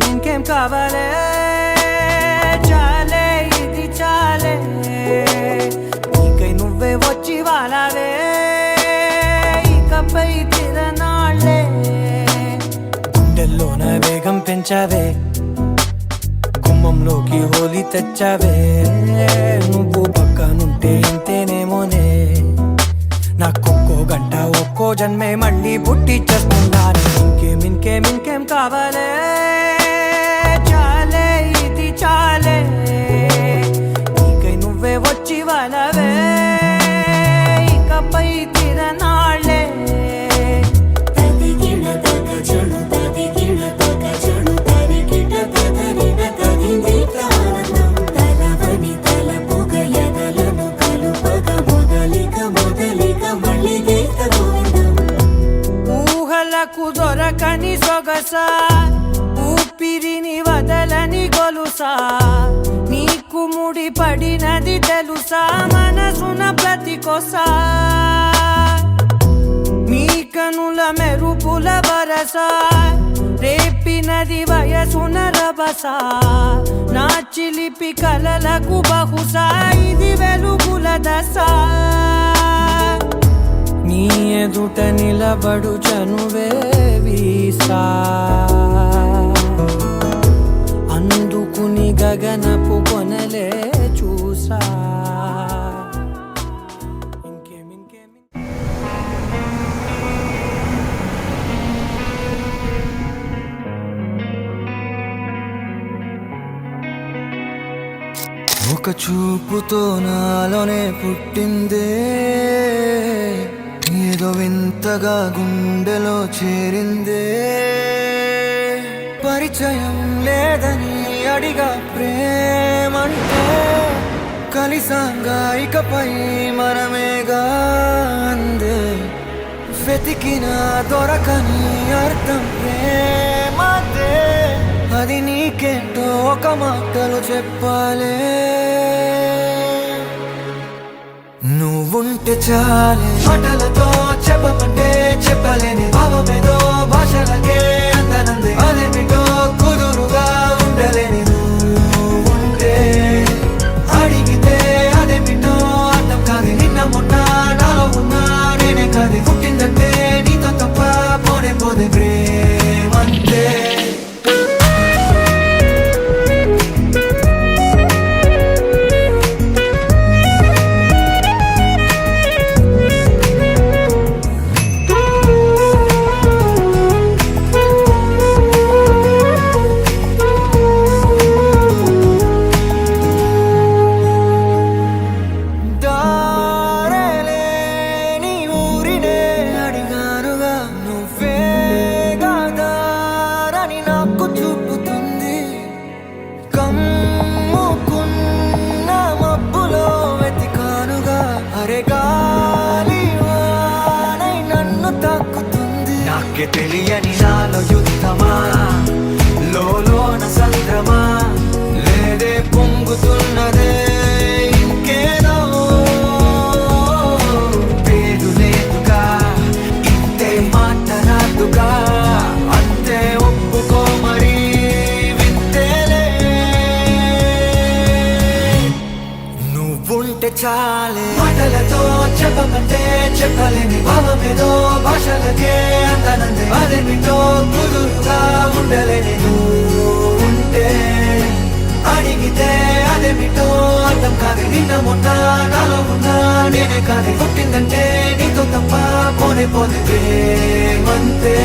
ఇంకేం కావాలే చాలే ఇది చాలే నీకై నువ్వే వచ్చి వాలావే ఇకపై తిరనాళ్ళే గుండెల్లోన వేగం పెంచావే గుమ్మంలోకి హోలీ తెచ్చావే నువ్వు పక్కనుంటే ఇంతేనేమోనే నాకొక్కో గంట ఒక్కో జన్మే మళ్ళీ పుట్టి చేస్తున్నాను ఇంకేం కావాలే చాలే ఇది చాలే నీకై నువ్వే వచ్చి వాలవే ఇకపై తిరనాళ్ళే ఊహలకు దొరకని సొగసా ఊపిరిని వదలని గొలుసా నీకు ముడి పడినది తెలుసా మనసున ప్రతి కొసా నీ కనుల మెరుపుల వరసా రేపినది వయసున రభసా నా చిలిపి కలలకు బహుశా ఇది వెలుగుల దశ నీ ఎదుట నిలబడు చనువే వీసా అందుకుని గగనపు కొనలే చూసా ఒక చూపుతో నాలోనే పుట్టిందే ఏదో వింతగా గుండెలో చేరిందే పరిచయం లేదని అడిగా ప్రేమంటే కలిసాంగా ఇకపై మనమేగా అందే వెతికిన దొరకని అర్థం ప్రేమదే అది నీకేంటో ఒక మాటలు చెప్పాలే నువ్వుంటే చాలే మాటలతో చెప్పమంటే చెప్పలేని భావమేదో భాషలకే అందనంది అదేమిటో కుదురుగా ఉండలేని నువ్వుంటే అడిగితే అదేమిటో అర్థం కాదు నిన్న మొన్న నాలో ఉన్నా నేనే కాదు పుట్టిందంటే నీతో తప్ప పోనే పోదే ప్రేమంతే తెలియని నాలో యుద్ధమా లోన సంద్రమా లేదే పొంగుతున్నదే ఇంకేదో పేరు లేదుగా ఇంతే మాట రాదుగా అంతే ఒప్పుకో మరి వింతేలే నువ్వుంటే చాలే మాటలతో చెప్పమంటే చెప్పలేని భావమేదో భాషలకే అందనందే అదేమిటో కుదురుగా ఉండలేని నువ్వుంటే అడిగితే అదేమిటో అర్థం కాదు నిన్న మొన్న నాలో ఉన్నా నేనే కాదు పుట్టిందంటే నీతో తప్ప పోనే పోతే ప్రేమంతే